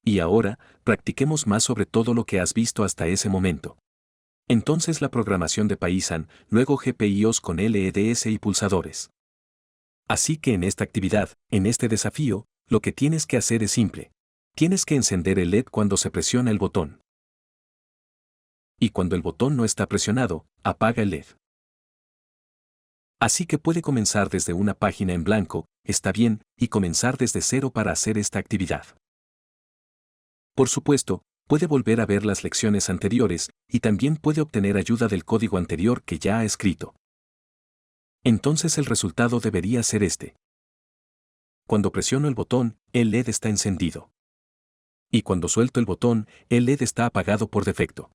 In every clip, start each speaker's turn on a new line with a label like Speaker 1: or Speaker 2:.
Speaker 1: Y ahora, practiquemos más sobre todo lo que has visto hasta ese momento. Entonces la programación de Paisan, luego GPIOs con LEDs y pulsadores. Así que en esta actividad, en este desafío, lo que tienes que hacer es simple. Tienes que encender el LED cuando se presiona el botón. Y cuando el botón no está presionado, apaga el LED. Así que puede comenzar desde una página en blanco, está bien, y comenzar desde cero para hacer esta actividad. Por supuesto, puede volver a ver las lecciones anteriores, y también puede obtener ayuda del código anterior que ya ha escrito. Entonces el resultado debería ser este. Cuando presiono el botón, el LED está encendido. Y cuando suelto el botón, el LED está apagado por defecto.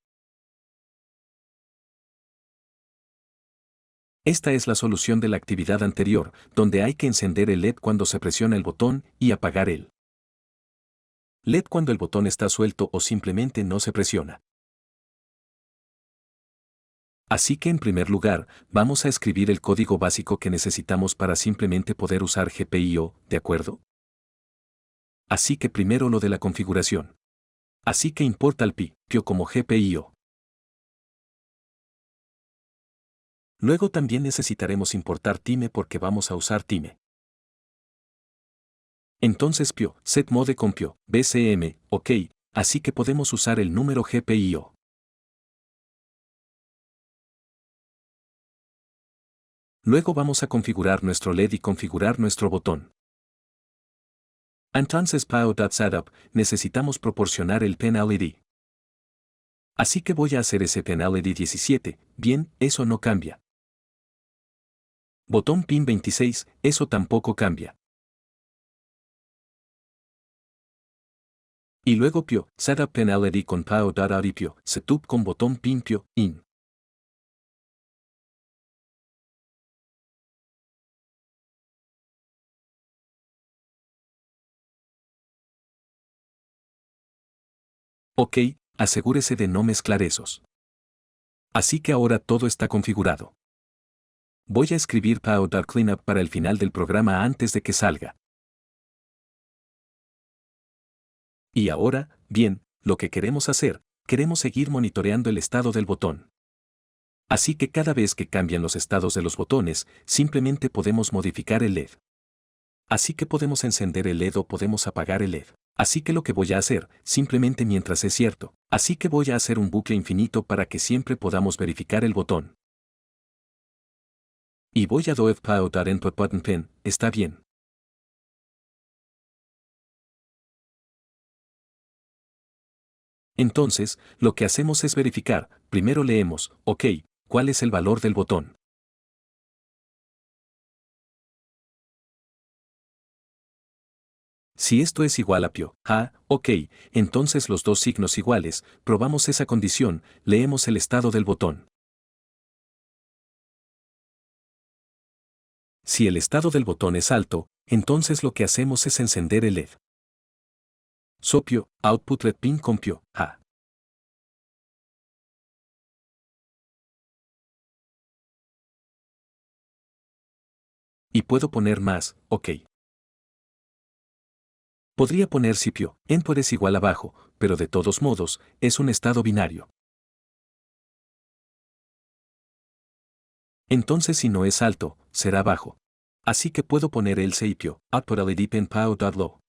Speaker 1: Esta es la solución de la actividad anterior, donde hay que encender el LED cuando se presiona el botón y apagar el LED cuando el botón está suelto o simplemente no se presiona. Así que en primer lugar, vamos a escribir el código básico que necesitamos para simplemente poder usar GPIO, ¿de acuerdo? Así que primero lo de la configuración. Así que importa el PIO como GPIO. Luego también necesitaremos importar time porque vamos a usar time. Entonces PIO, setMode con PIO, BCM, ok, así que podemos usar el número GPIO. Luego vamos a configurar nuestro LED y configurar nuestro botón. Entonces PIO.setup, necesitamos proporcionar el pin LED. Así que voy a hacer ese pin LED 17, bien, eso no cambia. Botón pin 26, eso tampoco cambia. Y luego PIO, setup pin LED con PIO.AUDIPIO, setup con botón pin PIO, in. Ok, asegúrese de no mezclar esos. Así que ahora todo está configurado. Voy a escribir PIO.cleanup para el final del programa antes de que salga. Y ahora, bien, lo que queremos hacer, queremos seguir monitoreando el estado del botón. Así que cada vez que cambian los estados de los botones, simplemente podemos modificar el LED. Así que podemos encender el LED o podemos apagar el LED. Así que lo que voy a hacer, simplemente mientras es cierto, así que voy a hacer un bucle infinito para que siempre podamos verificar el botón. Y voy a do PIO.input button pin, está bien. Entonces, lo que hacemos es verificar, primero leemos, ok, ¿cuál es el valor del botón? Si esto es igual a PIO, ok, entonces los dos signos iguales, probamos esa condición, leemos el estado del botón. Si el estado del botón es alto, entonces lo que hacemos es encender el LED. Sopio, output LED pin con PIO, Y puedo poner más, ok. Podría poner si PIO, input es igual a bajo, pero de todos modos, es un estado binario. Entonces si no es alto, será bajo. Así que puedo poner el PIO, output LED pin PIO.low.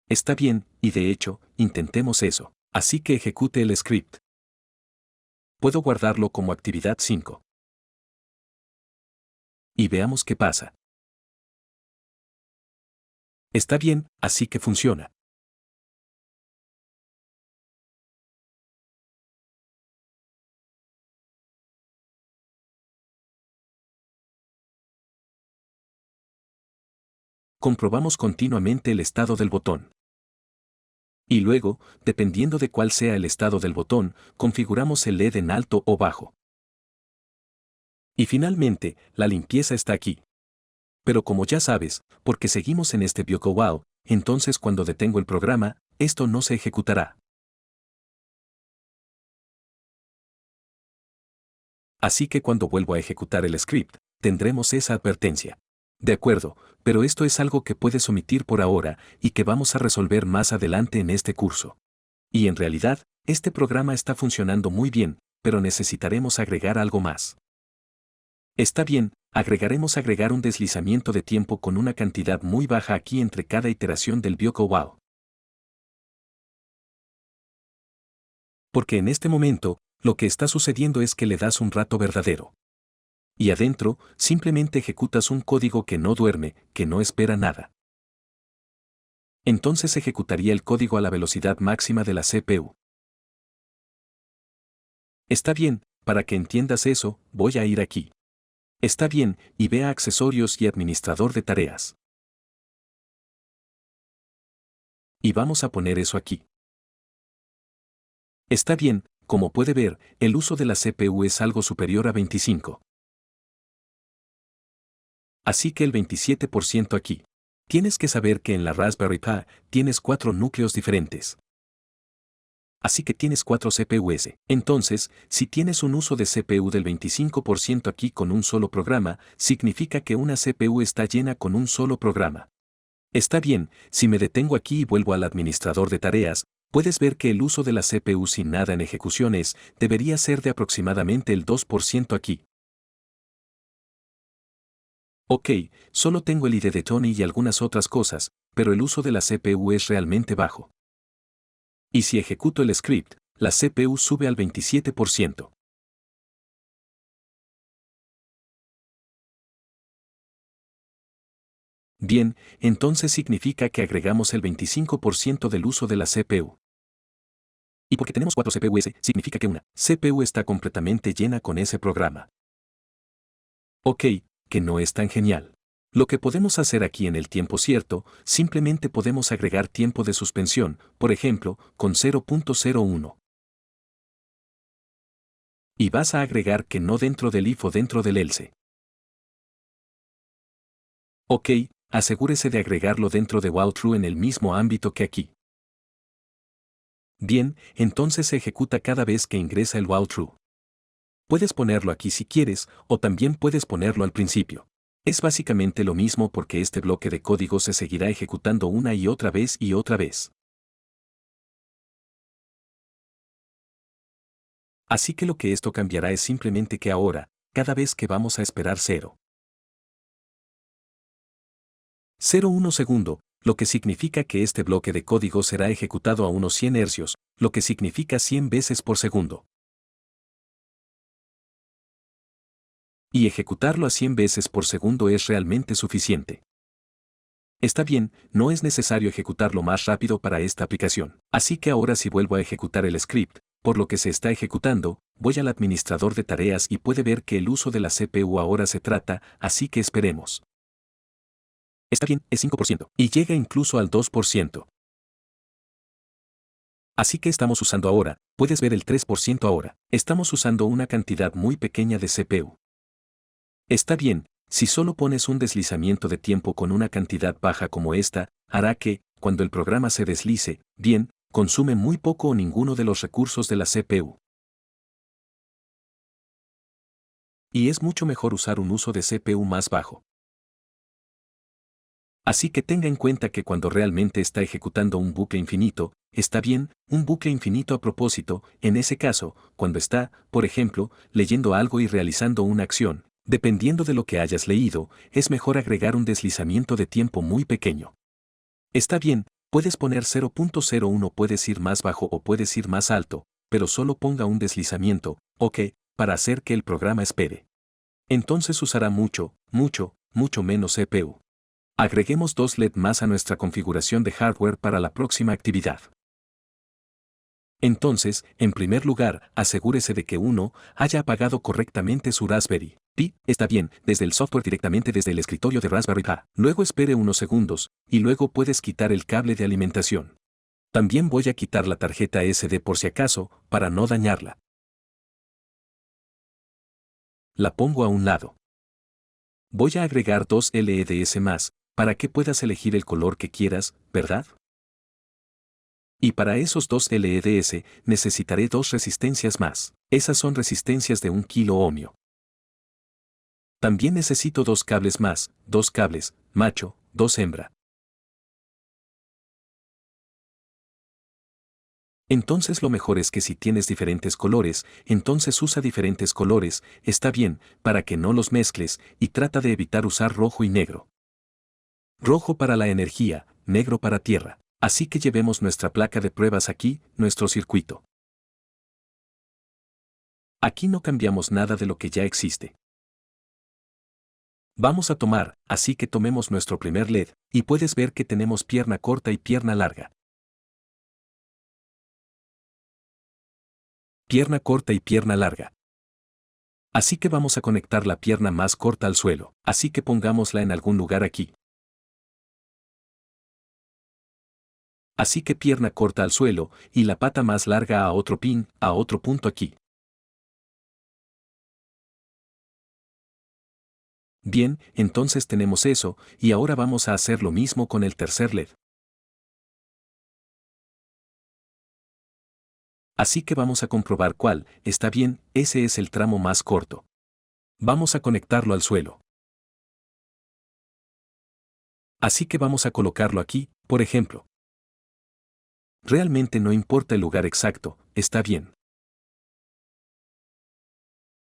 Speaker 1: Está bien, y de hecho, intentemos eso. Así que ejecute el script. Puedo guardarlo como actividad 5. Y veamos qué pasa. Está bien, así que funciona. Comprobamos continuamente el estado del botón. Y luego, dependiendo de cuál sea el estado del botón, configuramos el LED en alto o bajo. Y finalmente, la limpieza está aquí. Pero como ya sabes, porque seguimos en este Bioco Wow, entonces cuando detengo el programa, esto no se ejecutará. Así que cuando vuelvo a ejecutar el script, tendremos esa advertencia. De acuerdo, pero esto es algo que puedes omitir por ahora y que vamos a resolver más adelante en este curso. Y en realidad, este programa está funcionando muy bien, pero necesitaremos agregar algo más. Está bien, agregar un deslizamiento de tiempo con una cantidad muy baja aquí entre cada iteración del Byoko Wow. Porque en este momento, lo que está sucediendo es que le das un rato verdadero. Y adentro, simplemente ejecutas un código que no duerme, que no espera nada. Entonces ejecutaría el código a la velocidad máxima de la CPU. Está bien, para que entiendas eso, voy a ir aquí. Está bien, y ve a accesorios y administrador de tareas. Y vamos a poner eso aquí. Está bien, como puede ver, el uso de la CPU es algo superior a 25. Así que el 27% aquí. Tienes que saber que en la Raspberry Pi tienes 4 núcleos diferentes. Así que tienes 4 CPUs. Entonces, si tienes un uso de CPU del 25% aquí con un solo programa, significa que una CPU está llena con un solo programa. Está bien, si me detengo aquí y vuelvo al administrador de tareas, puedes ver que el uso de la CPU sin nada en ejecuciones debería ser de aproximadamente el 2% aquí. Ok, solo tengo el ID de Tony y algunas otras cosas, pero el uso de la CPU es realmente bajo. Y si ejecuto el script, la CPU sube al 27%. Bien, entonces significa que agregamos el 25% del uso de la CPU. Y porque tenemos 4 CPUs, significa que una CPU está completamente llena con ese programa. Ok, que no es tan genial. Lo que podemos hacer aquí en el tiempo cierto, simplemente podemos agregar tiempo de suspensión, por ejemplo, con 0.01. Y vas a agregar que no dentro del if o dentro del else. Ok, asegúrese de agregarlo dentro de while-true en el mismo ámbito que aquí. Bien, entonces se ejecuta cada vez que ingresa el while-true. Puedes ponerlo aquí si quieres, o también puedes ponerlo al principio. Es básicamente lo mismo porque este bloque de código se seguirá ejecutando una y otra vez y otra vez. Así que lo que esto cambiará es simplemente que ahora, cada vez que vamos a esperar 0,1 segundo, lo que significa que este bloque de código será ejecutado a unos 100 hercios, lo que significa 100 veces por segundo. Y ejecutarlo a 100 veces por segundo es realmente suficiente. Está bien, no es necesario ejecutarlo más rápido para esta aplicación. Así que ahora si vuelvo a ejecutar el script, por lo que se está ejecutando, voy al administrador de tareas y puede ver que el uso de la CPU ahora se trata, así que esperemos. Está bien, es 5%, y llega incluso al 2%. Así que estamos usando ahora, puedes ver el 3% ahora. Estamos usando una cantidad muy pequeña de CPU. Está bien, si solo pones un deslizamiento de tiempo con una cantidad baja como esta, hará que, cuando el programa se deslice, bien, consume muy poco o ninguno de los recursos de la CPU. Y es mucho mejor usar un uso de CPU más bajo. Así que tenga en cuenta que cuando realmente está ejecutando un bucle infinito, está bien, un bucle infinito a propósito, en ese caso, cuando está, por ejemplo, leyendo algo y realizando una acción, dependiendo de lo que hayas leído, es mejor agregar un deslizamiento de tiempo muy pequeño. Está bien, puedes poner 0.01, puedes ir más bajo o puedes ir más alto, pero solo ponga un deslizamiento, ok, para hacer que el programa espere. Entonces usará mucho menos CPU. Agreguemos 2 LED más a nuestra configuración de hardware para la próxima actividad. Entonces, en primer lugar, asegúrese de que uno haya apagado correctamente su Raspberry Pi. Está bien, desde el software directamente desde el escritorio de Raspberry Pi. Luego espere unos segundos, y luego puedes quitar el cable de alimentación. También voy a quitar la tarjeta SD por si acaso, para no dañarla. La pongo a un lado. Voy a agregar 2 LEDs más, para que puedas elegir el color que quieras, ¿verdad? Y para esos 2 LEDs necesitaré 2 resistencias más. Esas son resistencias de 1 kilo ohmio. También necesito 2 cables más, 2 cables, macho, 2 hembra. Entonces lo mejor es que si tienes diferentes colores, entonces usa diferentes colores, está bien, para que no los mezcles, y trata de evitar usar rojo y negro. Rojo para la energía, negro para tierra. Así que llevemos nuestra placa de pruebas aquí, nuestro circuito. Aquí no cambiamos nada de lo que ya existe. Vamos a tomar, así que tomemos nuestro primer LED, y puedes ver que tenemos pierna corta y pierna larga. Pierna corta y pierna larga. Así que vamos a conectar la pierna más corta al suelo, así que pongámosla en algún lugar aquí. Así que pierna corta al suelo, y la pata más larga a otro pin, a otro punto aquí. Bien, entonces tenemos eso, y ahora vamos a hacer lo mismo con el tercer LED. Así que vamos a comprobar cuál, está bien, ese es el tramo más corto. Vamos a conectarlo al suelo. Así que vamos a colocarlo aquí, por ejemplo. Realmente no importa el lugar exacto, está bien.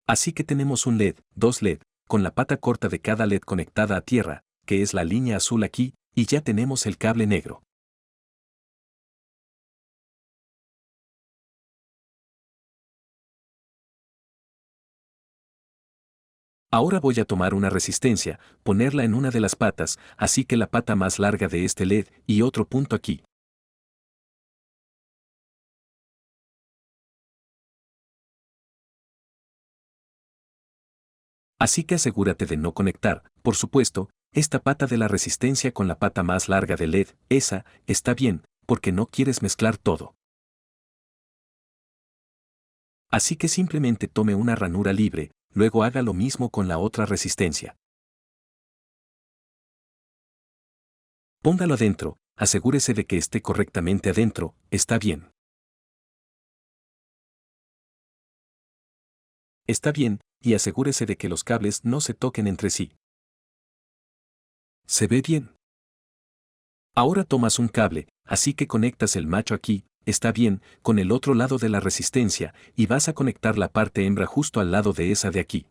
Speaker 1: Así que tenemos un LED, 2 LED, con la pata corta de cada LED conectada a tierra, que es la línea azul aquí, y ya tenemos el cable negro. Ahora voy a tomar una resistencia, ponerla en una de las patas, así que la pata más larga de este LED y otro punto aquí. Así que asegúrate de no conectar, por supuesto, esta pata de la resistencia con la pata más larga del LED, esa, está bien, porque no quieres mezclar todo. Así que simplemente tome una ranura libre, luego haga lo mismo con la otra resistencia. Póngalo adentro, asegúrese de que esté correctamente adentro, está bien. Está bien, y asegúrese de que los cables no se toquen entre sí. ¿Se ve bien? Ahora tomas un cable, así que conectas el macho aquí, está bien, con el otro lado de la resistencia, y vas a conectar la parte hembra justo al lado de esa de aquí.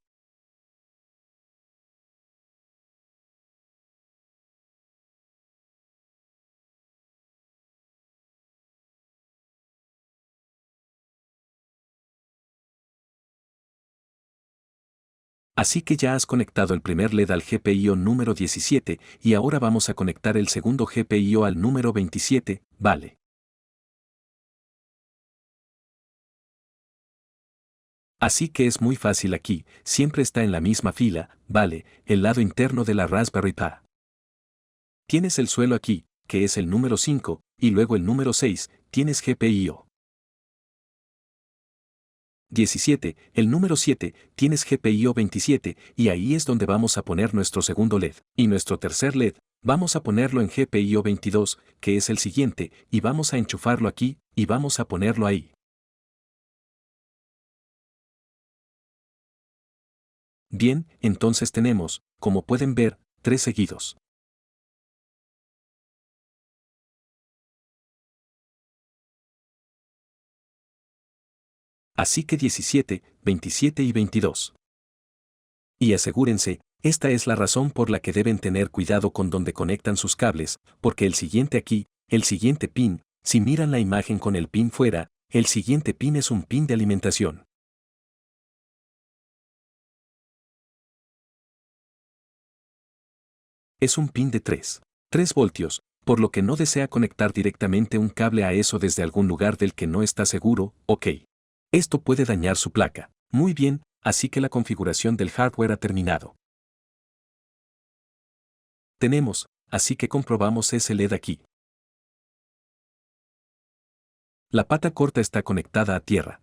Speaker 1: Así que ya has conectado el primer LED al GPIO número 17 y ahora vamos a conectar el segundo GPIO al número 27, vale. Así que es muy fácil aquí, siempre está en la misma fila, vale, el lado interno de la Raspberry Pi. Tienes el suelo aquí, que es el número 5, y luego el número 6, tienes GPIO. 17, el número 7, tienes GPIO 27, y ahí es donde vamos a poner nuestro segundo LED. Y nuestro tercer LED, vamos a ponerlo en GPIO 22, que es el siguiente, y vamos a enchufarlo aquí, y vamos a ponerlo ahí. Bien, entonces tenemos, como pueden ver, 3 seguidos. Así que 17, 27 y 22. Y asegúrense, esta es la razón por la que deben tener cuidado con donde conectan sus cables, porque el siguiente aquí, el siguiente pin, si miran la imagen con el pin fuera, el siguiente pin es un pin de alimentación. Es un pin de 3 voltios, por lo que no desea conectar directamente un cable a eso desde algún lugar del que no está seguro, ok. Esto puede dañar su placa. Muy bien, así que la configuración del hardware ha terminado. Tenemos, así que comprobamos ese LED aquí. La pata corta está conectada a tierra.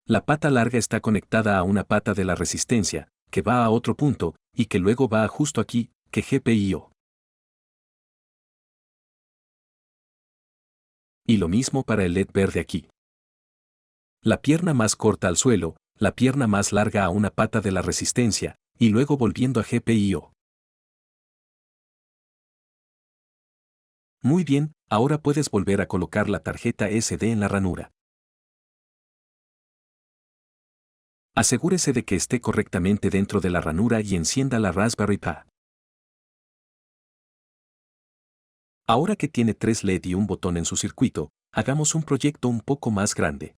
Speaker 1: La pata larga está conectada a una pata de la resistencia, que va a otro punto, y que luego va a justo aquí, que GPIO. Y lo mismo para el LED verde aquí. La pierna más corta al suelo, la pierna más larga a una pata de la resistencia, y luego volviendo a GPIO. Muy bien, ahora puedes volver a colocar la tarjeta SD en la ranura. Asegúrese de que esté correctamente dentro de la ranura y encienda la Raspberry Pi. Ahora que tiene 3 LED y un botón en su circuito, hagamos un proyecto un poco más grande.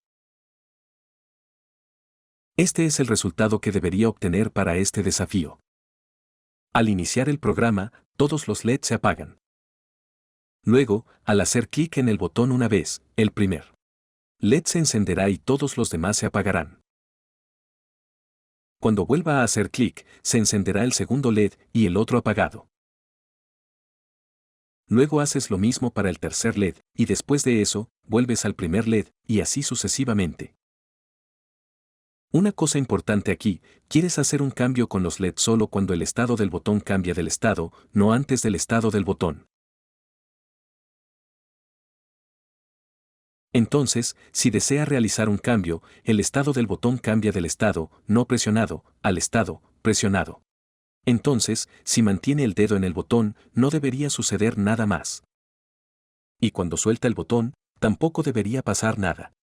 Speaker 1: Este es el resultado que debería obtener para este desafío. Al iniciar el programa, todos los LED se apagan. Luego, al hacer clic en el botón una vez, el primer LED se encenderá y todos los demás se apagarán. Cuando vuelva a hacer clic, se encenderá el segundo LED y el otro apagado. Luego haces lo mismo para el tercer LED, y después de eso, vuelves al primer LED, y así sucesivamente. Una cosa importante aquí, quieres hacer un cambio con los LED solo cuando el estado del botón cambia del estado, no antes del estado del botón. Entonces, si desea realizar un cambio, el estado del botón cambia del estado no presionado al estado presionado. Entonces, si mantiene el dedo en el botón, no debería suceder nada más. Y cuando suelta el botón, tampoco debería pasar nada.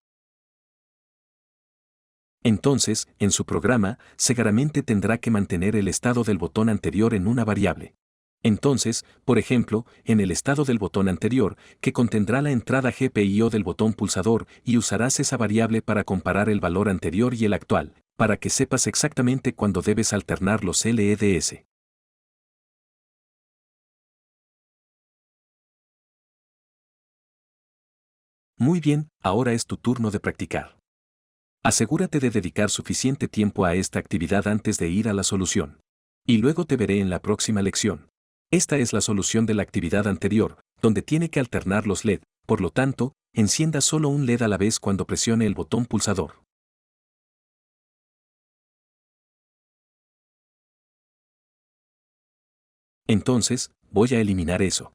Speaker 1: Entonces, en su programa, seguramente tendrá que mantener el estado del botón anterior en una variable. Entonces, por ejemplo, en el estado del botón anterior, que contendrá la entrada GPIO del botón pulsador, y usarás esa variable para comparar el valor anterior y el actual, para que sepas exactamente cuándo debes alternar los LEDs. Muy bien, ahora es tu turno de practicar. Asegúrate de dedicar suficiente tiempo a esta actividad antes de ir a la solución. Y luego te veré en la próxima lección. Esta es la solución de la actividad anterior, donde tiene que alternar los LED, por lo tanto, encienda solo un LED a la vez cuando presione el botón pulsador. Entonces, voy a eliminar eso.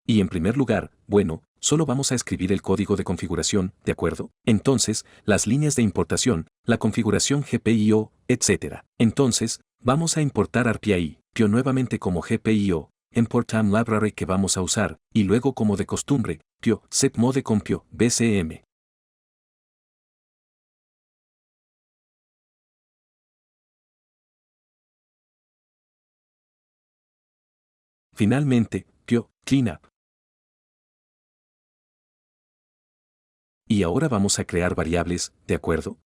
Speaker 1: Y en primer lugar, bueno, solo vamos a escribir el código de configuración, ¿de acuerdo? Entonces, las líneas de importación, la configuración GPIO, etc. Entonces, vamos a importar ARPI, Pio nuevamente como GPIO, Import Time Library que vamos a usar, y luego como de costumbre, Pio, set mode con Pio, BCM. Finalmente, Pio, cleanup. Y ahora vamos a crear variables, ¿de acuerdo?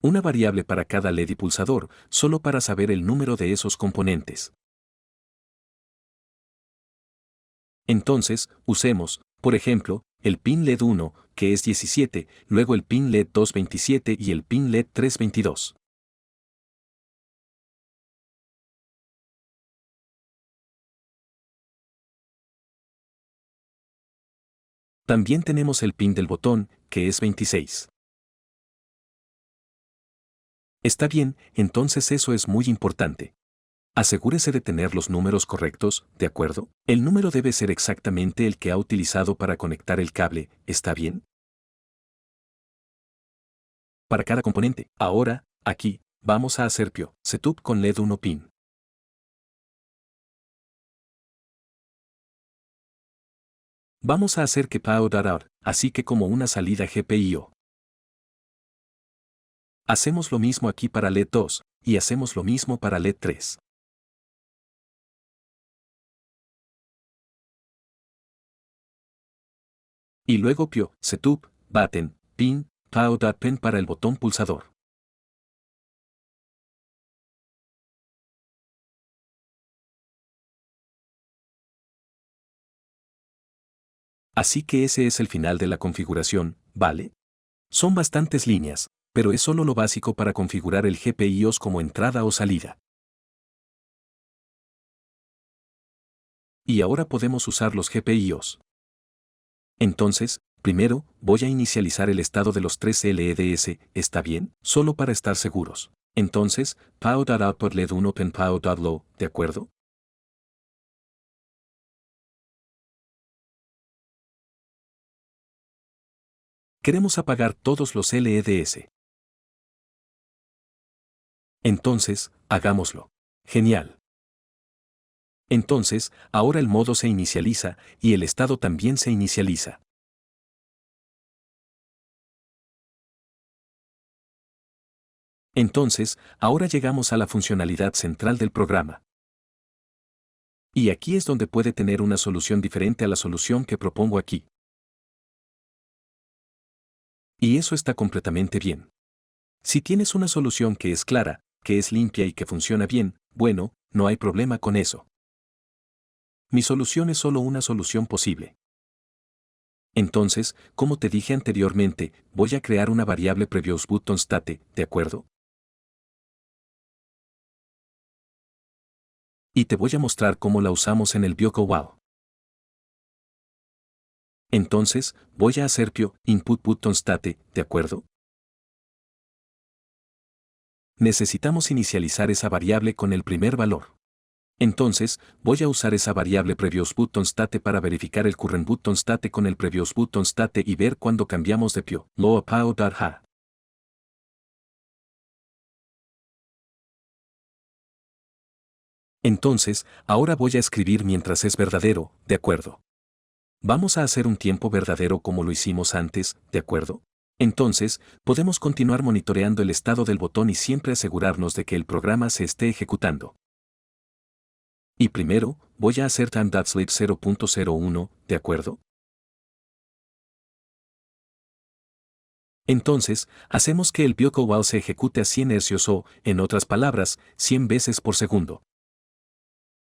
Speaker 1: Una variable para cada LED y pulsador, solo para saber el número de esos componentes. Entonces, usemos, por ejemplo, el pin LED 1, que es 17, luego el pin LED 2 27 y el pin LED 3 22. También tenemos el pin del botón, que es 26. Está bien, entonces eso es muy importante. Asegúrese de tener los números correctos, ¿de acuerdo? El número debe ser exactamente el que ha utilizado para conectar el cable, ¿está bien? Para cada componente. Ahora, aquí, vamos a hacer Pio Setup con LED 1 pin. Vamos a hacer que PAO.out, así que como una salida GPIO. Hacemos lo mismo aquí para LED 2, y hacemos lo mismo para LED 3. Y luego Pio Setup, Button, Pin, PAO.pen para el botón pulsador. Así que ese es el final de la configuración, ¿vale? Son bastantes líneas, pero es solo lo básico para configurar el GPIOS como entrada o salida. Y ahora podemos usar los GPIOS. Entonces, primero, voy a inicializar el estado de los 3 LEDs, ¿está bien? Solo para estar seguros. Entonces, PAO.output LED 1 pen PAO.low, ¿de acuerdo? Queremos apagar todos los LEDs. Entonces, hagámoslo. Genial. Entonces, ahora el modo se inicializa y el estado también se inicializa. Entonces, ahora llegamos a la funcionalidad central del programa. Y aquí es donde puede tener una solución diferente a la solución que propongo aquí. Y eso está completamente bien. Si tienes una solución que es clara, que es limpia y que funciona bien, bueno, no hay problema con eso. Mi solución es solo una solución posible. Entonces, como te dije anteriormente, voy a crear una variable PreviousButtonState, ¿de acuerdo? Y te voy a mostrar cómo la usamos en el BioCoWow. Entonces, voy a hacer pio input_button_state, ¿de acuerdo? Necesitamos inicializar esa variable con el primer valor. Entonces, voy a usar esa variable PreviousButtonState para verificar el currentButtonState con el PreviousButtonState y ver cuándo cambiamos de pio loapao.ha. Entonces, ahora voy a escribir mientras es verdadero, ¿de acuerdo? Vamos a hacer un tiempo verdadero como lo hicimos antes, ¿de acuerdo? Entonces, podemos continuar monitoreando el estado del botón y siempre asegurarnos de que el programa se esté ejecutando. Y primero, voy a hacer time.sleep 0.01, ¿de acuerdo? Entonces, hacemos que el BioCoWow se ejecute a 100 hercios o, en otras palabras, 100 veces por segundo.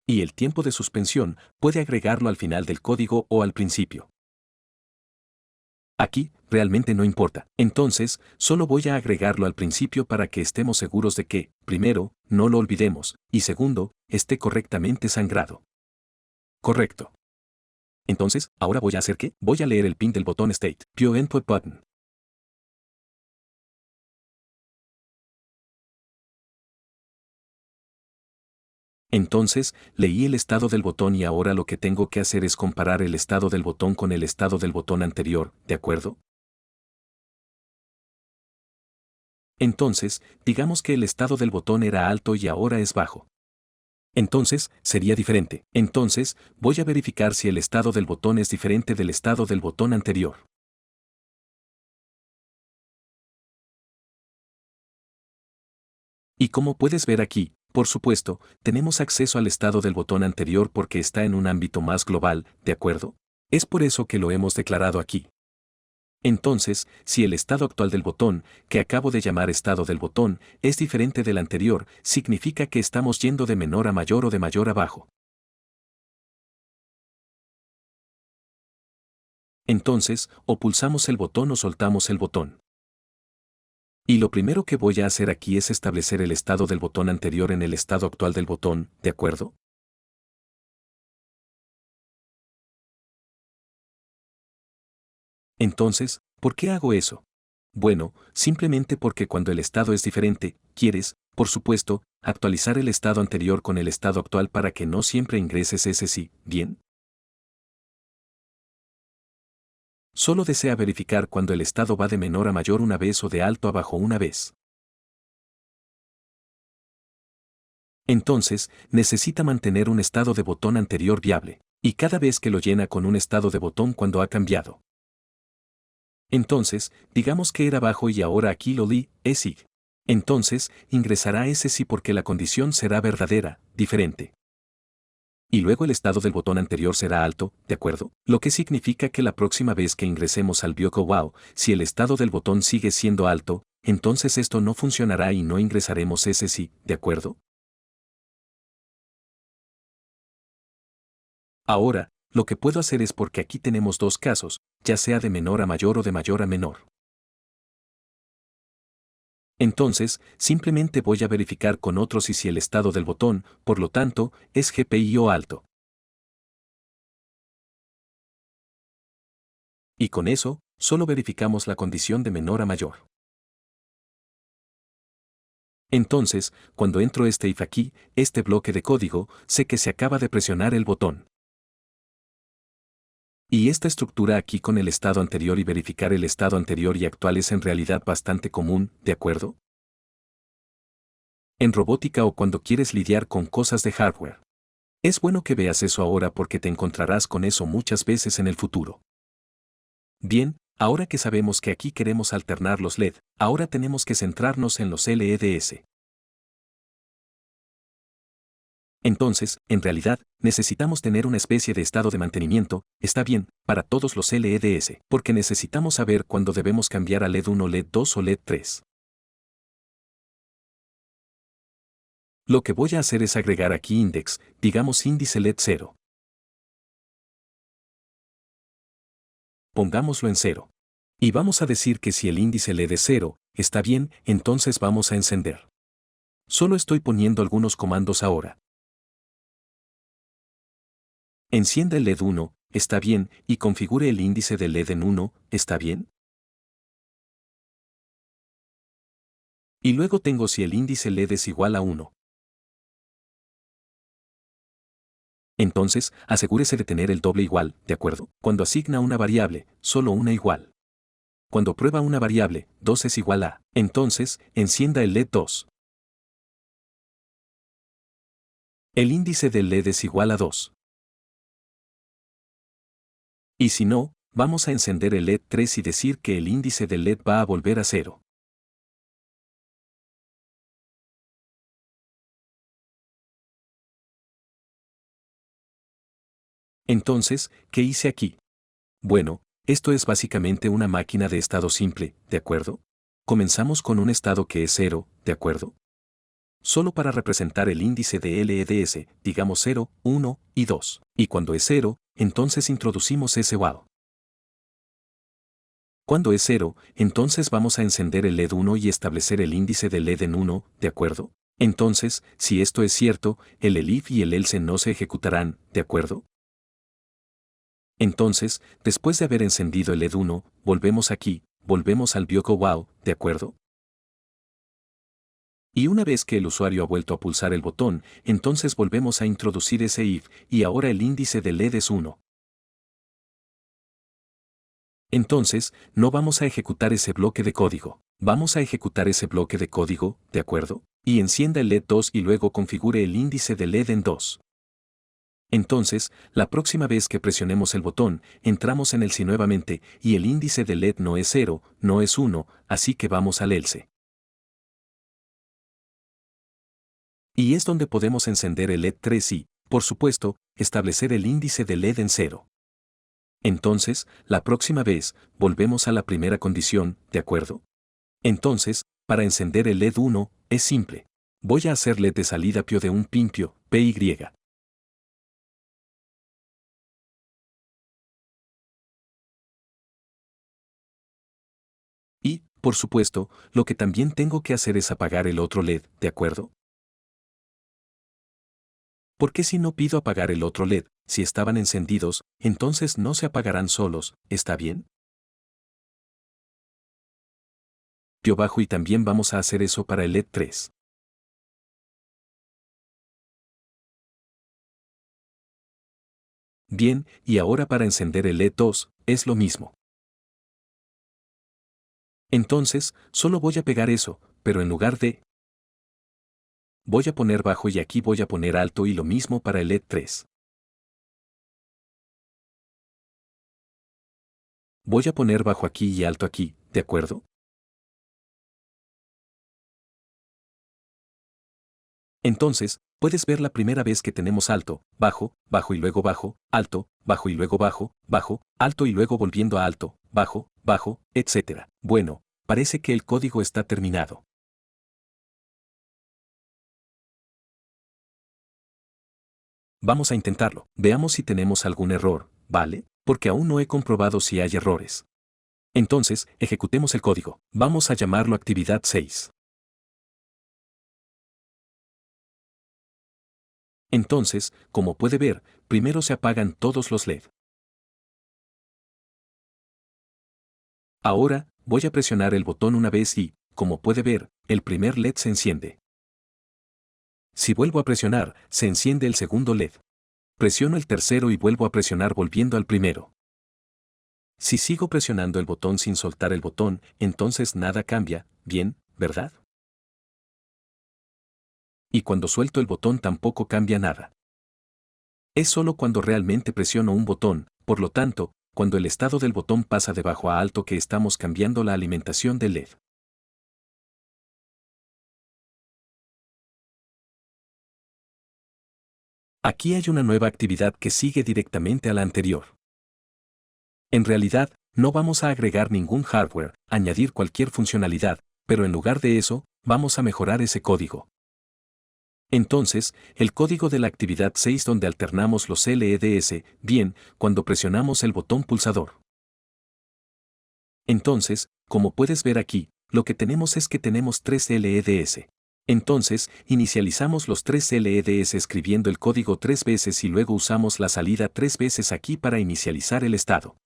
Speaker 1: Y el tiempo de suspensión puede agregarlo al final del código o al principio. Aquí, realmente no importa. Entonces, solo voy a agregarlo al principio para que estemos seguros de que, primero, no lo olvidemos, y segundo, esté correctamente sangrado. Correcto. Entonces, ahora voy a hacer que, voy a leer el pin del botón state, pio input button. Entonces, leí el estado del botón y ahora lo que tengo que hacer es comparar el estado del botón con el estado del botón anterior, ¿de acuerdo? Entonces, digamos que el estado del botón era alto y ahora es bajo. Entonces, sería diferente. Entonces, voy a verificar si el estado del botón es diferente del estado del botón anterior. Y como puedes ver aquí, por supuesto, tenemos acceso al estado del botón anterior porque está en un ámbito más global, ¿de acuerdo? Es por eso que lo hemos declarado aquí. Entonces, si el estado actual del botón, que acabo de llamar estado del botón, es diferente del anterior, significa que estamos yendo de menor a mayor o de mayor a bajo. Entonces, o pulsamos el botón o soltamos el botón. Y lo primero que voy a hacer aquí es establecer el estado del botón anterior en el estado actual del botón, ¿de acuerdo? Entonces, ¿por qué hago eso? Bueno, simplemente porque cuando el estado es diferente, quieres, por supuesto, actualizar el estado anterior con el estado actual para que no siempre ingreses ese sí, ¿bien? Solo desea verificar cuando el estado va de menor a mayor una vez o de alto a bajo una vez. Entonces, necesita mantener un estado de botón anterior viable, y cada vez que lo llena con un estado de botón cuando ha cambiado. Entonces, digamos que era bajo y ahora aquí lo li, es sig. Entonces, ingresará ese sí porque la condición será verdadera, diferente. Y luego el estado del botón anterior será alto, ¿de acuerdo? Lo que significa que la próxima vez que ingresemos al BioCoWow, si el estado del botón sigue siendo alto, entonces esto no funcionará y no ingresaremos ese sí, ¿de acuerdo? Ahora, lo que puedo hacer es porque aquí tenemos dos casos, ya sea de menor a mayor o de mayor a menor. Entonces, simplemente voy a verificar con otros y si el estado del botón, por lo tanto, es GPIO alto. Y con eso, solo verificamos la condición de menor a mayor. Entonces, cuando entro este if aquí, este bloque de código, sé que se acaba de presionar el botón. Y esta estructura aquí con el estado anterior y verificar el estado anterior y actual es en realidad bastante común, ¿de acuerdo? En robótica o cuando quieres lidiar con cosas de hardware. Es bueno que veas eso ahora porque te encontrarás con eso muchas veces en el futuro. Bien, ahora que sabemos que aquí queremos alternar los LED, ahora tenemos que centrarnos en los LEDs. Entonces, en realidad, necesitamos tener una especie de estado de mantenimiento, está bien, para todos los LEDs, porque necesitamos saber cuándo debemos cambiar a LED 1, LED 2 o LED 3. Lo que voy a hacer es agregar aquí index, digamos índice LED 0. Pongámoslo en 0. Y vamos a decir que si el índice LED es 0, está bien, entonces vamos a encender. Solo estoy poniendo algunos comandos ahora. Encienda el LED 1, está bien, y configure el índice del LED en 1, está bien. Y luego tengo si el índice LED es igual a 1. Entonces, asegúrese de tener el doble igual, ¿de acuerdo? Cuando asigna una variable, solo una igual. Cuando prueba una variable, 2 es igual a, entonces, encienda el LED 2. El índice del LED es igual a 2. Y si no, vamos a encender el LED 3 y decir que el índice del LED va a volver a 0. Entonces, ¿qué hice aquí? Bueno, esto es básicamente una máquina de estado simple, ¿de acuerdo? Comenzamos con un estado que es 0, ¿de acuerdo? Solo para representar el índice de LEDs, digamos 0, 1 y 2. Y cuando es 0, entonces introducimos ese wow. Cuando es 0, entonces vamos a encender el LED 1 y establecer el índice del LED en 1, ¿de acuerdo? Entonces, si esto es cierto, el elif y el else no se ejecutarán, ¿de acuerdo? Entonces, después de haber encendido el LED 1, volvemos aquí, volvemos al Bioco Wow, ¿de acuerdo? Y una vez que el usuario ha vuelto a pulsar el botón, entonces volvemos a introducir ese if, y ahora el índice del LED es 1. Entonces, no vamos a ejecutar ese bloque de código. Vamos a ejecutar ese bloque de código, ¿de acuerdo? Y encienda el LED 2 y luego configure el índice del LED en 2. Entonces, la próxima vez que presionemos el botón, entramos en el si nuevamente, y el índice del LED no es 0, no es 1, así que vamos al else. Y es donde podemos encender el LED 3 y, por supuesto, establecer el índice del LED en 0. Entonces, la próxima vez, volvemos a la primera condición, ¿de acuerdo? Entonces, para encender el LED 1, es simple. Voy a hacer LED de salida pio de un pin PY. Y, por supuesto, lo que también tengo que hacer es apagar el otro LED, ¿de acuerdo? Porque si no pido apagar el otro LED, si estaban encendidos, entonces no se apagarán solos, ¿está bien? Pio bajo y también vamos a hacer eso para el LED 3. Bien, y ahora para encender el LED 2, es lo mismo. Entonces, solo voy a pegar eso, pero en lugar de voy a poner bajo y aquí voy a poner alto y lo mismo para el LED 3. Voy a poner bajo aquí y alto aquí, ¿de acuerdo? Entonces, puedes ver la primera vez que tenemos alto, bajo, bajo y luego bajo, alto, bajo y luego bajo, bajo, alto y luego volviendo a alto, bajo, bajo, etc. Bueno, parece que el código está terminado. Vamos a intentarlo. Veamos si tenemos algún error, ¿vale? Porque aún no he comprobado si hay errores. Entonces, ejecutemos el código. Vamos a llamarlo actividad 6. Entonces, como puede ver, primero se apagan todos los LED. Ahora, voy a presionar el botón una vez y, como puede ver, el primer LED se enciende. Si vuelvo a presionar, se enciende el segundo LED. Presiono el tercero y vuelvo a presionar volviendo al primero. Si sigo presionando el botón sin soltar el botón, entonces nada cambia, bien, ¿verdad? Y cuando suelto el botón tampoco cambia nada. Es solo cuando realmente presiono un botón, por lo tanto, cuando el estado del botón pasa de bajo a alto que estamos cambiando la alimentación del LED. Aquí hay una nueva actividad que sigue directamente a la anterior. En realidad, no vamos a agregar ningún hardware, añadir cualquier funcionalidad, pero en lugar de eso, vamos a mejorar ese código. Entonces, el código de la actividad 6 donde alternamos los LEDs, bien, cuando presionamos el botón pulsador. Entonces, como puedes ver aquí, lo que tenemos es que tenemos 3 LEDs. Entonces, inicializamos los 3 LEDs escribiendo el código 3 veces y luego usamos la salida 3 veces aquí para inicializar el estado.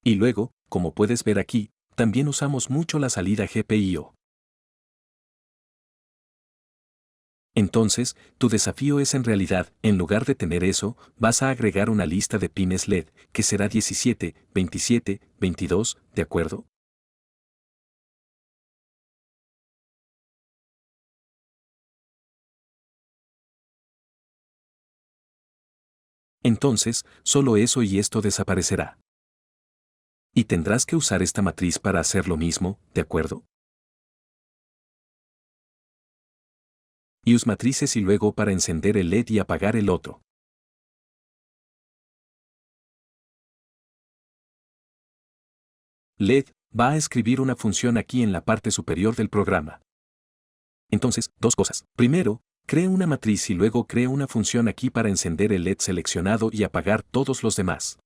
Speaker 1: Y luego, como puedes ver aquí, también usamos mucho la salida GPIO. Entonces, tu desafío es en realidad, en lugar de tener eso, vas a agregar una lista de pines LED, que será 17, 27, 22, ¿de acuerdo? Entonces, solo eso y esto desaparecerá. Y tendrás que usar esta matriz para hacer lo mismo, ¿de acuerdo? Y use matrices y luego para encender el LED y apagar el otro. LED va a escribir una función aquí en la parte superior del programa. Entonces, dos cosas. Primero, cree una matriz y luego cree una función aquí para encender el LED seleccionado y apagar todos los demás.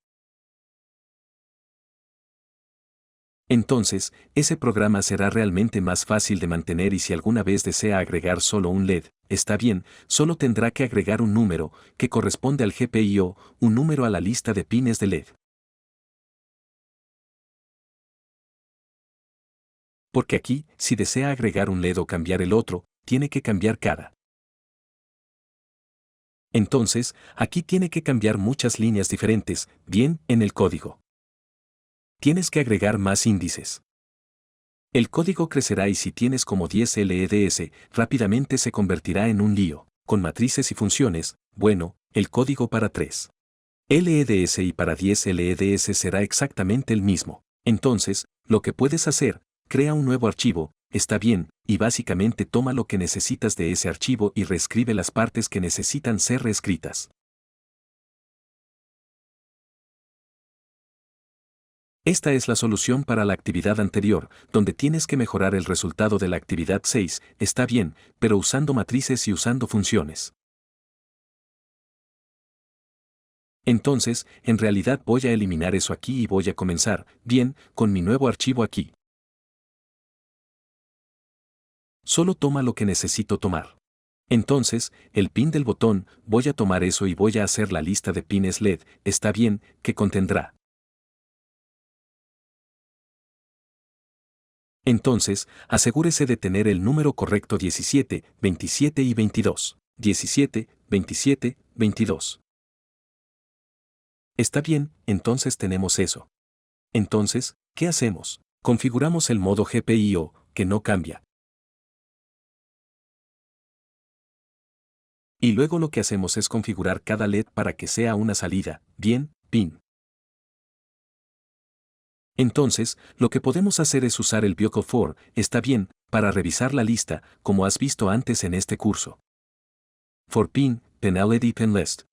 Speaker 1: Entonces, ese programa será realmente más fácil de mantener y si alguna vez desea agregar solo un LED, está bien, solo tendrá que agregar un número, que corresponde al GPIO, un número a la lista de pines de LED. Porque aquí, si desea agregar un LED o cambiar el otro, tiene que cambiar cada. Entonces, aquí tiene que cambiar muchas líneas diferentes, bien, en el código. Tienes que agregar más índices. El código crecerá y si tienes como 10 LEDs, rápidamente se convertirá en un lío. Con matrices y funciones, bueno, el código para 3 LEDs y para 10 LEDs será exactamente el mismo. Entonces, lo que puedes hacer, crea un nuevo archivo, está bien, y básicamente toma lo que necesitas de ese archivo y reescribe las partes que necesitan ser reescritas. Esta es la solución para la actividad anterior, donde tienes que mejorar el resultado de la actividad 6, está bien, pero usando matrices y usando funciones. Entonces, en realidad voy a eliminar eso aquí y voy a comenzar, bien, con mi nuevo archivo aquí. Solo toma lo que necesito tomar. Entonces, el pin del botón, voy a tomar eso y voy a hacer la lista de pines LED, está bien, que contendrá. Entonces, asegúrese de tener el número correcto 17, 27 y 22. 17, 27, 22. Está bien, entonces tenemos eso. Entonces, ¿qué hacemos? Configuramos el modo GPIO, que no cambia. Y luego lo que hacemos es configurar cada LED para que sea una salida, bien, pin. Entonces, lo que podemos hacer es usar el Buckle for, está bien, para revisar la lista, como has visto antes en este curso. For pin, penalty pin list.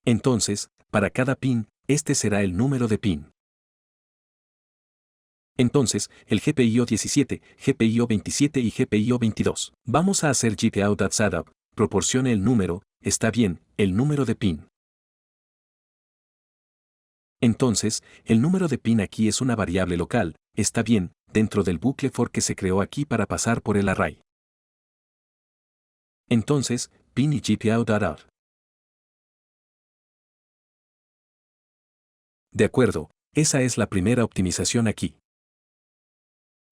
Speaker 1: Entonces, para cada pin, este será el número de pin. Entonces, el GPIO 17, GPIO 27 y GPIO 22. Vamos a hacer GPIO.setup, proporcione el número, está bien, el número de pin. Entonces, el número de pin aquí es una variable local, está bien, dentro del bucle for que se creó aquí para pasar por el array. Entonces, pin y GPIO.out. De acuerdo, esa es la primera optimización aquí.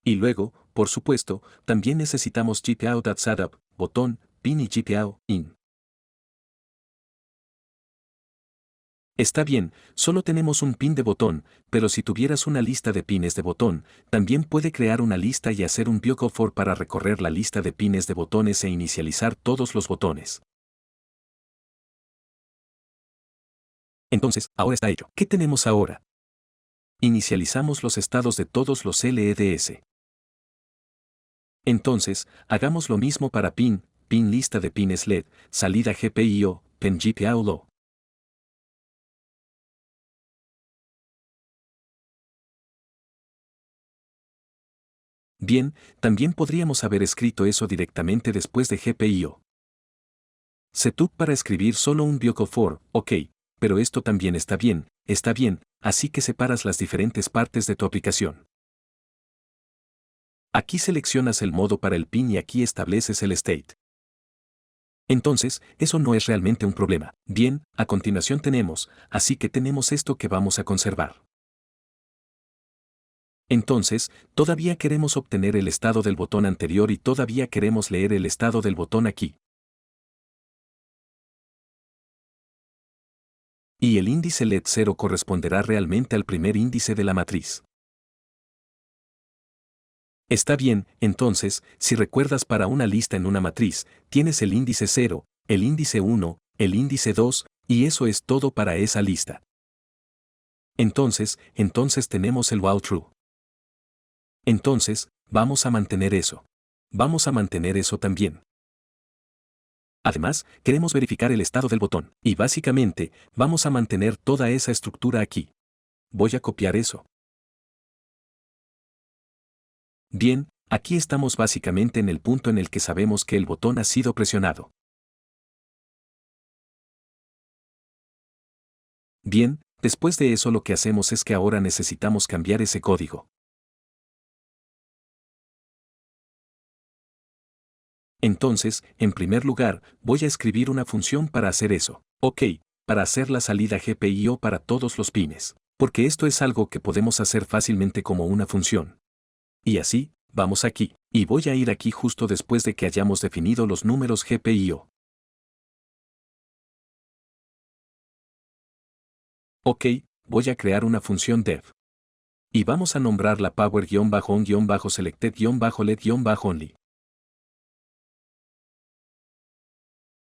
Speaker 1: Y luego, por supuesto, también necesitamos GPIO.setup, botón, pin y GPIO, in. Está bien, solo tenemos un pin de botón, pero si tuvieras una lista de pines de botón, también puede crear una lista y hacer un bugle for para recorrer la lista de pines de botones e inicializar todos los botones. Entonces, ahora está hecho. ¿Qué tenemos ahora? Inicializamos los estados de todos los LEDs. Entonces, hagamos lo mismo para pin lista de pines LED, salida GPIO, pen GPIO low. Bien, también podríamos haber escrito eso directamente después de GPIO. Setup para escribir solo un bugle for, ok, pero esto también está bien, así que separas las diferentes partes de tu aplicación. Aquí seleccionas el modo para el pin y aquí estableces el state. Entonces, eso no es realmente un problema. Bien, a continuación así que tenemos esto que vamos a conservar. Entonces, todavía queremos obtener el estado del botón anterior y todavía queremos leer el estado del botón aquí. Y el índice LED 0 corresponderá realmente al primer índice de la matriz. Está bien, entonces, si recuerdas para una lista en una matriz, tienes el índice 0, el índice 1, el índice 2, y eso es todo para esa lista. Entonces tenemos el while true. Entonces, vamos a mantener eso. Vamos a mantener eso también. Además, queremos verificar el estado del botón, y básicamente, vamos a mantener toda esa estructura aquí. Voy a copiar eso. Bien, aquí estamos básicamente en el punto en el que sabemos que el botón ha sido presionado. Bien, después de eso lo que hacemos es que ahora necesitamos cambiar ese código. Entonces, en primer lugar, voy a escribir una función para hacer eso. Ok, para hacer la salida GPIO para todos los pines. Porque esto es algo que podemos hacer fácilmente como una función. Y así, vamos aquí, y voy a ir aquí justo después de que hayamos definido los números GPIO. Ok, voy a crear una función dev. Y vamos a nombrarla power-on-selected-led-only.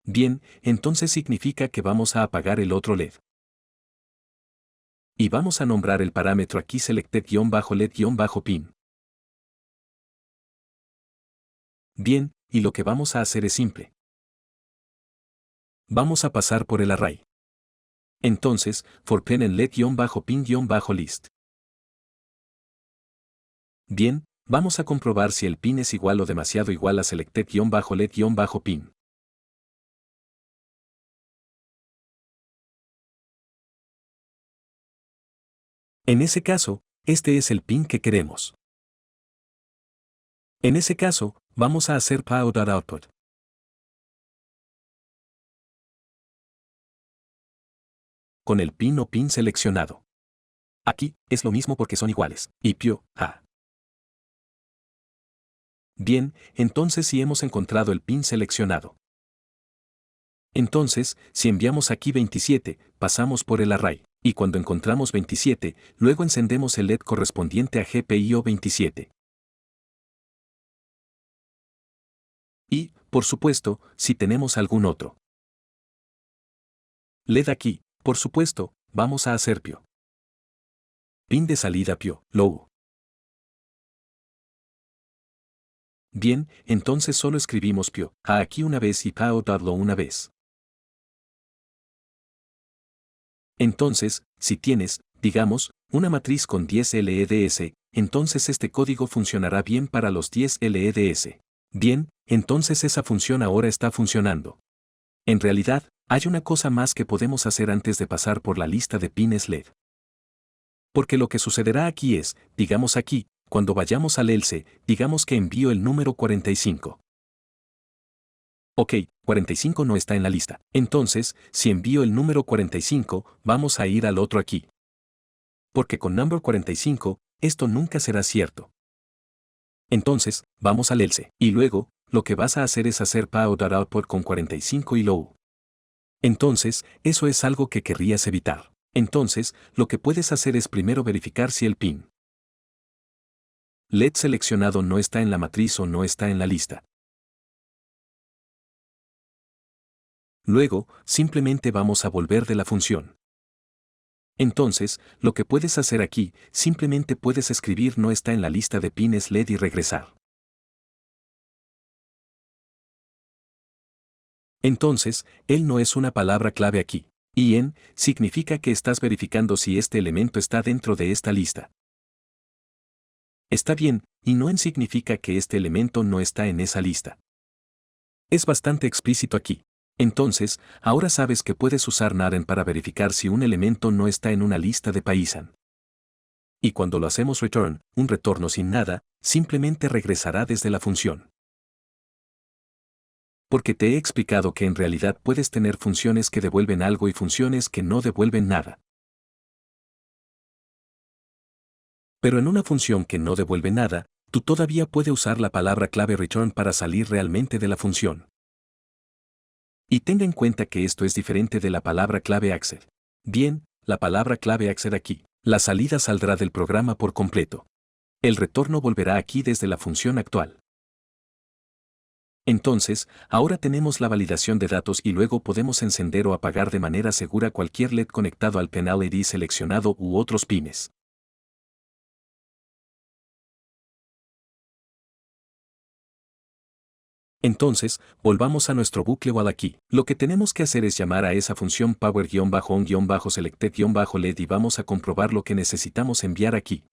Speaker 1: Bien, entonces significa que vamos a apagar el otro LED. Y vamos a nombrar el parámetro aquí selected-led-pin. Bien, y lo que vamos a hacer es simple. Vamos a pasar por el array. Entonces, for pen en led-pin-list. Bien, vamos a comprobar si el pin es igual o demasiado igual a selected-led-pin. En ese caso, este es el pin que queremos. En ese caso, vamos a hacer pow.output. Con el pin o pin seleccionado. Aquí, es lo mismo porque son iguales, y pio, a. Bien, entonces si hemos encontrado el pin seleccionado. Entonces, si enviamos aquí 27, pasamos por el array, y cuando encontramos 27, luego encendemos el LED correspondiente a GPIO 27. Y, por supuesto, si tenemos algún otro LED aquí, por supuesto, vamos a hacer pio. Pin de salida pio, low. Bien, entonces solo escribimos pio, a aquí una vez y pow.low una vez. Entonces, si tienes, digamos, una matriz con 10 LEDs, entonces este código funcionará bien para los 10 LEDs. Bien, entonces esa función ahora está funcionando. En realidad, hay una cosa más que podemos hacer antes de pasar por la lista de pines LED. Porque lo que sucederá aquí es, digamos aquí, cuando vayamos al else, digamos que envío el número 45. Ok, 45 no está en la lista. Entonces, si envío el número 45, vamos a ir al otro aquí. Porque con number 45, esto nunca será cierto. Entonces, vamos al else. Y luego, lo que vas a hacer es hacer pow.output con 45 y low. Entonces, eso es algo que querrías evitar. Entonces, lo que puedes hacer es primero verificar si el pin LED seleccionado no está en la matriz o no está en la lista. Luego, simplemente vamos a volver de la función. Entonces, lo que puedes hacer aquí, simplemente puedes escribir no está en la lista de pines LED y regresar. Entonces, él no es una palabra clave aquí. Y en significa que estás verificando si este elemento está dentro de esta lista. Está bien, y no en significa que este elemento no está en esa lista. Es bastante explícito aquí. Entonces, ahora sabes que puedes usar NAREN para verificar si un elemento no está en una lista de Python. Y cuando lo hacemos return, un retorno sin nada, simplemente regresará desde la función. Porque te he explicado que en realidad puedes tener funciones que devuelven algo y funciones que no devuelven nada. Pero en una función que no devuelve nada, tú todavía puedes usar la palabra clave return para salir realmente de la función. Y tenga en cuenta que esto es diferente de la palabra clave acced. Bien, la palabra clave acced aquí. La salida saldrá del programa por completo. El retorno volverá aquí desde la función actual. Entonces, ahora tenemos la validación de datos y luego podemos encender o apagar de manera segura cualquier LED conectado al Pen LED seleccionado u otros pines. Entonces, volvamos a nuestro bucle while aquí. Lo que tenemos que hacer es llamar a esa función power-on-selected-led y vamos a comprobar lo que necesitamos enviar aquí.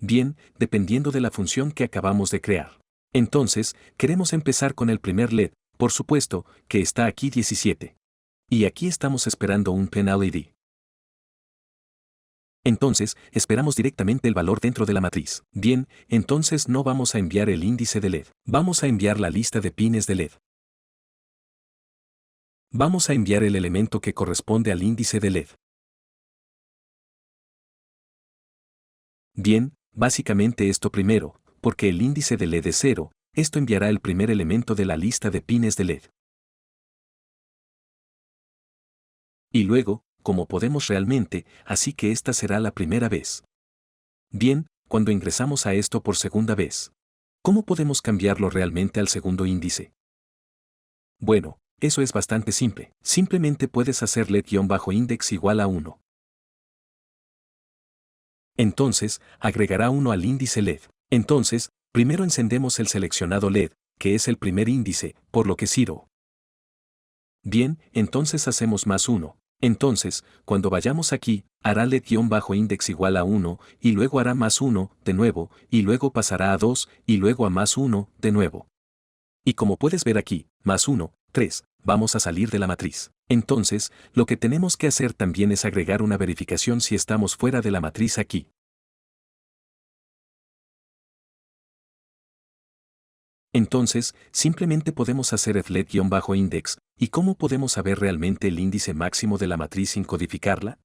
Speaker 1: Bien, dependiendo de la función que acabamos de crear. Entonces, queremos empezar con el primer LED, por supuesto, que está aquí 17. Y aquí estamos esperando un Pen LED. Entonces, esperamos directamente el valor dentro de la matriz. Bien, entonces no vamos a enviar el índice de LED. Vamos a enviar la lista de pines de LED. Vamos a enviar el elemento que corresponde al índice de LED. Bien, básicamente esto primero, porque el índice de LED es 0, esto enviará el primer elemento de la lista de pines de LED. Y luego, como podemos realmente, así que esta será la primera vez. Bien, cuando ingresamos a esto por segunda vez, ¿cómo podemos cambiarlo realmente al segundo índice? Bueno, eso es bastante simple. Simplemente puedes hacer LED-index igual a 1. Entonces, agregará 1 al índice LED. Entonces, primero encendemos el seleccionado LED, que es el primer índice, por lo que 0. Bien, entonces hacemos más 1. Entonces, cuando vayamos aquí, hará LED-index igual a 1, y luego hará más 1, de nuevo, y luego pasará a 2, y luego a más 1, de nuevo. Y como puedes ver aquí, más 1, 3, vamos a salir de la matriz. Entonces, lo que tenemos que hacer también es agregar una verificación si estamos fuera de la matriz aquí. Entonces, simplemente podemos hacer flet-index, ¿y cómo podemos saber realmente el índice máximo de la matriz sin codificarla?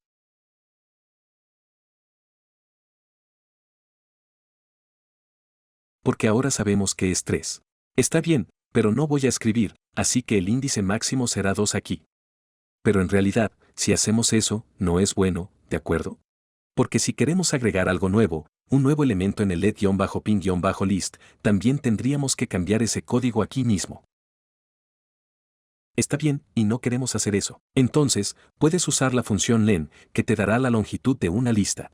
Speaker 1: Porque ahora sabemos que es 3. Está bien, pero no voy a escribir, así que el índice máximo será 2 aquí. Pero en realidad, si hacemos eso, no es bueno, ¿de acuerdo? Porque si queremos agregar algo nuevo, un nuevo elemento en el LED-pin-list, también tendríamos que cambiar ese código aquí mismo. Está bien, y no queremos hacer eso. Entonces, puedes usar la función len, que te dará la longitud de una lista.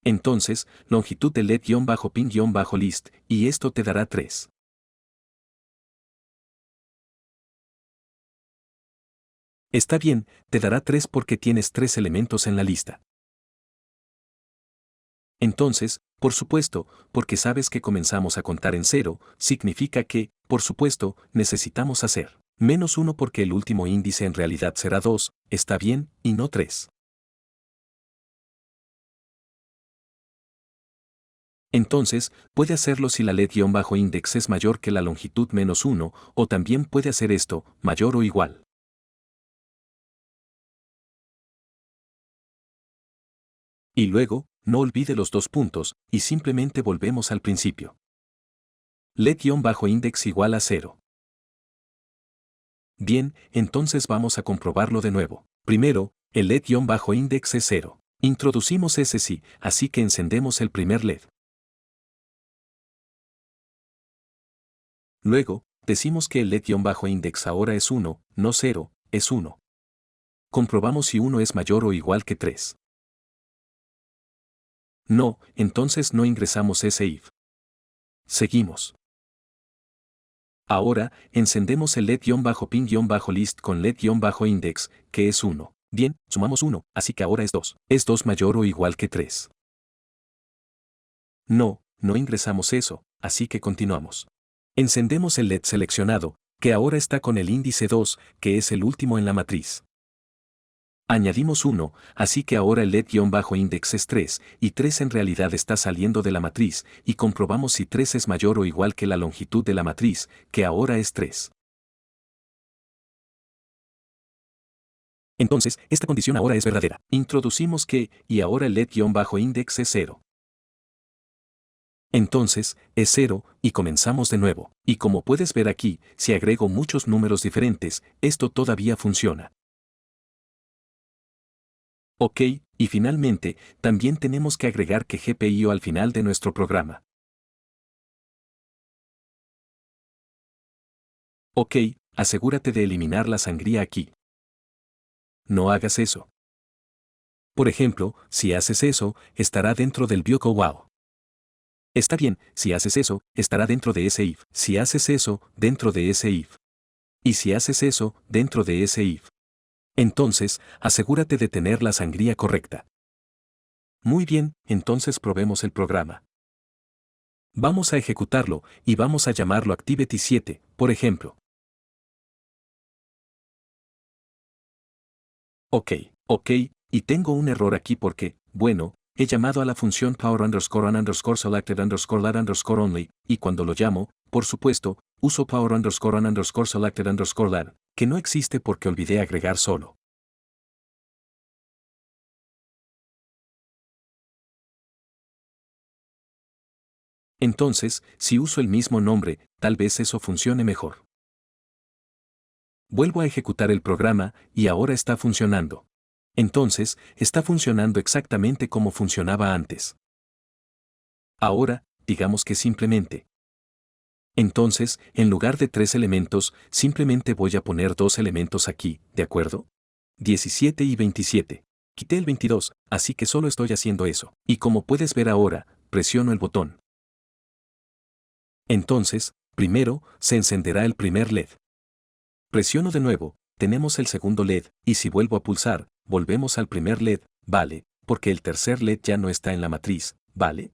Speaker 1: Entonces, longitud de LED-pin-list, y esto te dará 3. Está bien, te dará 3 porque tienes 3 elementos en la lista. Entonces, por supuesto, porque sabes que comenzamos a contar en 0, significa que, por supuesto, necesitamos hacer menos 1 porque el último índice en realidad será 2, está bien, y no 3. Entonces, puede hacerlo si la LED-index es mayor que la longitud menos 1, o también puede hacer esto, mayor o igual. Y luego, no olvide los dos puntos, y simplemente volvemos al principio. LED-index igual a 0. Bien, entonces vamos a comprobarlo de nuevo. Primero, el LED-index es 0. Introducimos ese sí, así que encendemos el primer LED. Luego, decimos que el LED-index ahora es 1, no 0, es 1. Comprobamos si 1 es mayor o igual que 3. No, entonces no ingresamos ese if. Seguimos. Ahora, encendemos el LED-pin-list con LED-index, que es 1. Bien, sumamos 1, así que ahora es 2. ¿Es 2 mayor o igual que 3? No, no ingresamos eso, así que continuamos. Encendemos el LED seleccionado, que ahora está con el índice 2, que es el último en la matriz. Añadimos 1, así que ahora el LED-index es 3, y 3 en realidad está saliendo de la matriz, y comprobamos si 3 es mayor o igual que la longitud de la matriz, que ahora es 3. Entonces, esta condición ahora es verdadera. Introducimos que, y ahora el LED-index es 0. Entonces, es 0, y comenzamos de nuevo. Y como puedes ver aquí, si agrego muchos números diferentes, esto todavía funciona. Ok, y finalmente, también tenemos que agregar que GPIO al final de nuestro programa. Ok, asegúrate de eliminar la sangría aquí. No hagas eso. Por ejemplo, si haces eso, estará dentro del Byoko Wow. Está bien, si haces eso, estará dentro de ese if. Si haces eso, dentro de ese if. Y si haces eso, dentro de ese if. Entonces, asegúrate de tener la sangría correcta. Muy bien, entonces probemos el programa. Vamos a ejecutarlo, y vamos a llamarlo Activity 7, por ejemplo. Ok, y tengo un error aquí porque, bueno, he llamado a la función power_on_selected_lad_only, y cuando lo llamo, por supuesto, uso power_on_selected_lad, que no existe porque olvidé agregar solo. Entonces, si uso el mismo nombre, tal vez eso funcione mejor. Vuelvo a ejecutar el programa, y ahora está funcionando. Entonces, está funcionando exactamente como funcionaba antes. Ahora, digamos que simplemente. Entonces, en lugar de 3 elementos, simplemente voy a poner 2 elementos aquí, ¿de acuerdo? 17 y 27. Quité el 22, así que solo estoy haciendo eso. Y como puedes ver ahora, presiono el botón. Entonces, primero, se encenderá el primer LED. Presiono de nuevo, tenemos el segundo LED, y si vuelvo a pulsar, volvemos al primer LED, ¿vale? Porque el tercer LED ya no está en la matriz, ¿vale?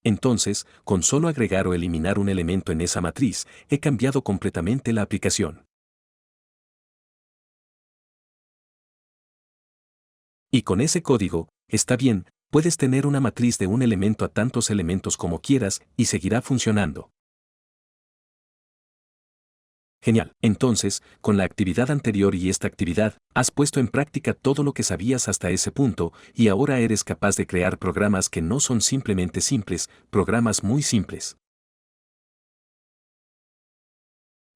Speaker 1: Entonces, con solo agregar o eliminar un elemento en esa matriz, he cambiado completamente la aplicación. Y con ese código, está bien, puedes tener una matriz de un elemento a tantos elementos como quieras, y seguirá funcionando. Genial. Entonces, con la actividad anterior y esta actividad, has puesto en práctica todo lo que sabías hasta ese punto, y ahora eres capaz de crear programas que no son simplemente simples, programas muy simples.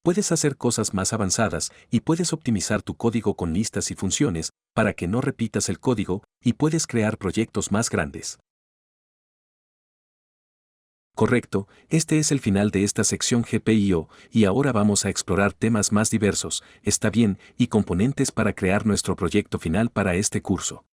Speaker 1: Puedes hacer cosas más avanzadas y puedes optimizar tu código con listas y funciones para que no repitas el código y puedes crear proyectos más grandes. Correcto, este es el final de esta sección GPIO y ahora vamos a explorar temas más diversos, está bien, y componentes para crear nuestro proyecto final para este curso.